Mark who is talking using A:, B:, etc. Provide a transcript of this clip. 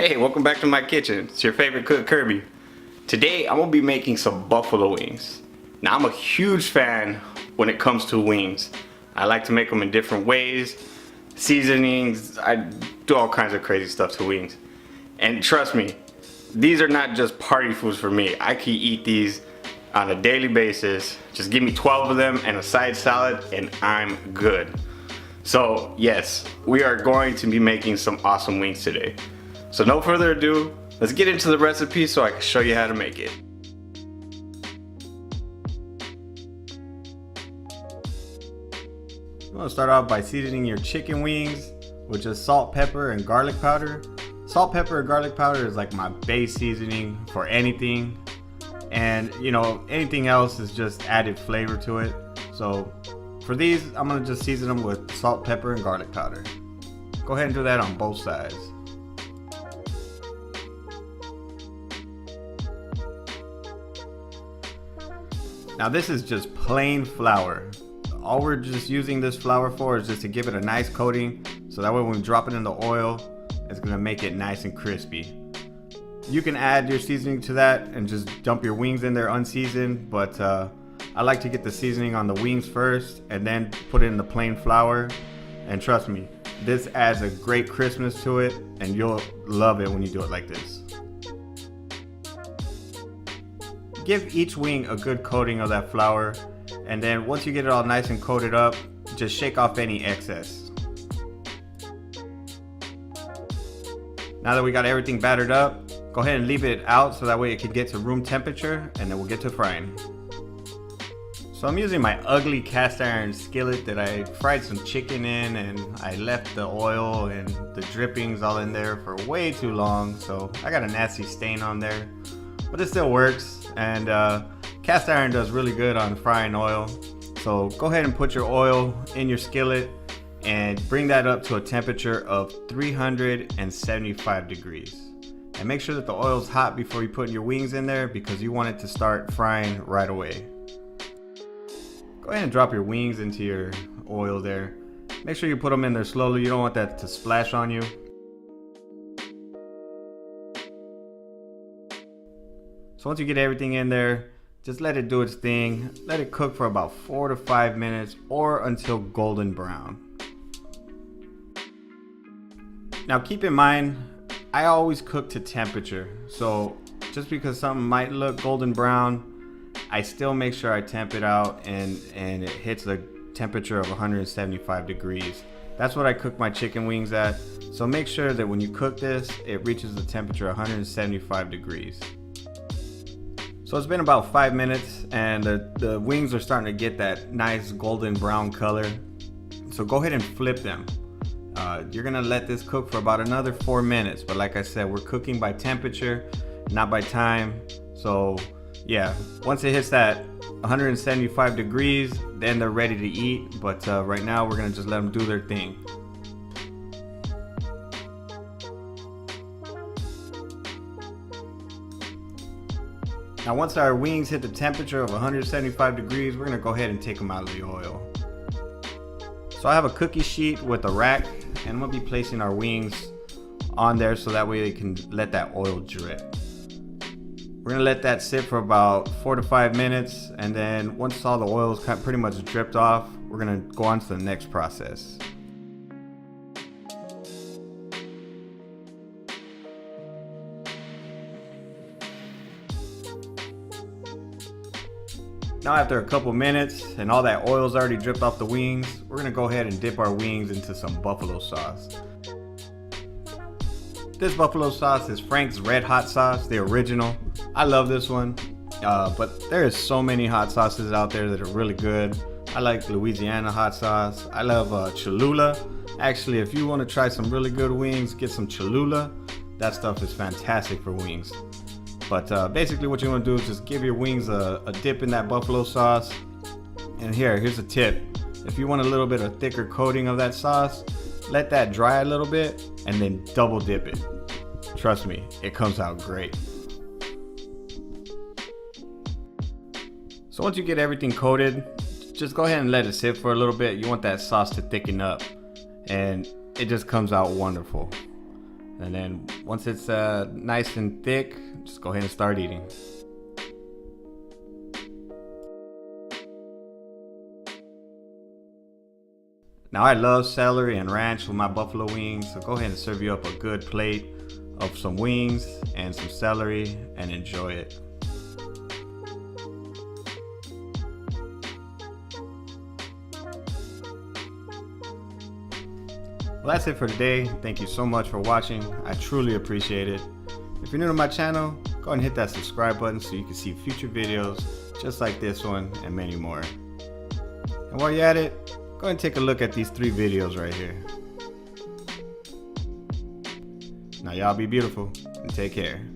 A: Hey, welcome back to my kitchen. It's your favorite cook, Kirby. Today, I'm gonna be making some buffalo wings. Now, I'm a huge fan when it comes to wings. I like to make them in different ways, seasonings. I do all kinds of crazy stuff to wings. And trust me, these are not just party foods for me. I can eat these on a daily basis. Just give me 12 of them and a side salad and I'm good. So yes, we are going to be making some awesome wings today. So no further ado, let's get into the recipe so I can show you how to make it. I'm gonna start off by seasoning your chicken wings with just salt, pepper, and garlic powder. Salt, pepper, and garlic powder is like my base seasoning for anything. And you know, anything else is just added flavor to it. So for these, I'm gonna just season them with salt, pepper, and garlic powder. Go ahead and do that on both sides. Now this is just plain flour. All we're just using this flour for is just to give it a nice coating, so that way when we drop it in the oil, it's gonna make it nice and crispy. You can add your seasoning to that and just dump your wings in there unseasoned, but I like to get the seasoning on the wings first and then put it in the plain flour. And trust me, this adds a great crispness to it and you'll love it when you do it like this. Give each wing a good coating of that flour, and then once you get it all nice and coated up, just shake off any excess. Now that we got everything battered up, go ahead and leave it out so that way it can get to room temperature, and then we'll get to frying. So I'm using my ugly cast iron skillet that I fried some chicken in, and I left the oil and the drippings all in there for way too long, so I got a nasty stain on there. But it still works, and cast iron does really good on frying oil. So go ahead and put your oil in your skillet and bring that up to a temperature of 375 degrees. And make sure that the oil is hot before you put your wings in there, because you want it to start frying right away. Go ahead and drop your wings into your oil there. Make sure you put them in there slowly. You don't want that to splash on you. So once you get everything in there, just let it do its thing. Let it cook for about 4 to 5 minutes or until golden brown. Now keep in mind, I always cook to temperature. So just because something might look golden brown, I still make sure I temp it out and it hits the temperature of 175 degrees. That's what I cook my chicken wings at. So make sure that when you cook this, it reaches the temperature 175 degrees. So it's been about 5 minutes and the wings are starting to get that nice golden brown color. So go ahead and flip them. You're gonna let this cook for about another 4 minutes. But like I said, we're cooking by temperature, not by time. So yeah, once it hits that 175 degrees, then they're ready to eat. But right now we're gonna just let them do their thing. Now once our wings hit the temperature of 175 degrees, we're gonna go ahead and take them out of the oil. So I have a cookie sheet with a rack, and I'm gonna be placing our wings on there so that way they can let that oil drip. We're gonna let that sit for about 4 to 5 minutes, and then once all the oil is pretty much dripped off, we're gonna go on to the next process. Now after a couple minutes and all that oil's already dripped off the wings, we're gonna go ahead and dip our wings into some buffalo sauce. This buffalo sauce is Frank's Red Hot Sauce, the original. I love this one, but there is so many hot sauces out there that are really good. I like Louisiana hot sauce. I love Cholula. Actually, if you wanna try some really good wings, get some Cholula. That stuff is fantastic for wings. But basically what you want to do is just give your wings a dip in that buffalo sauce. And here's a tip. If you want a little bit of thicker coating of that sauce, let that dry a little bit and then double dip it. Trust me, it comes out great. So once you get everything coated, just go ahead and let it sit for a little bit. You want that sauce to thicken up and it just comes out wonderful. And then once it's nice and thick, just go ahead and start eating. Now I love celery and ranch with my buffalo wings, so go ahead and serve you up a good plate of some wings and some celery and enjoy it. Well, that's it for today. Thank you so much for watching. I truly appreciate it. If you're new to my channel, go ahead and hit that subscribe button so you can see future videos just like this one and many more. And while you're at it, go ahead and take a look at these 3 videos right here. Now y'all be beautiful and take care.